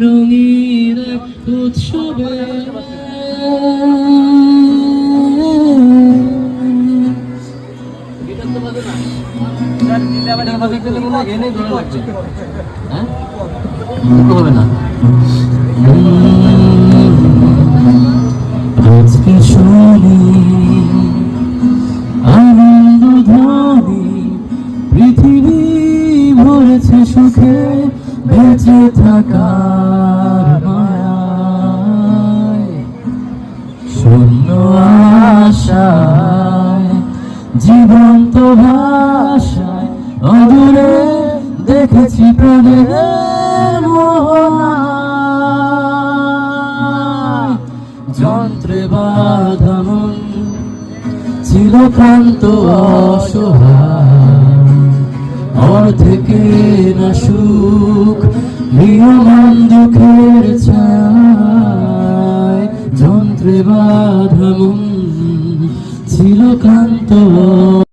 রঙিন উৎসবে হবে না আজকে শুনি আনন্দ ধ্বনি পৃথিবী ভরেছে সুখে বেঁচে থাকার মায়ায় শূন্য আশায় জীবন্ত ভাষায় অদূরে দেখেছি প্রাণের মোহনায় যন্ত্রে বাঁধা মন ছিল ক্লান্ত অসহায় অর্ধেকে না সুখ নিয়মন দুঃখের ছায় যন্ত্রে বাঁধা মন ছিল ক্লান্ত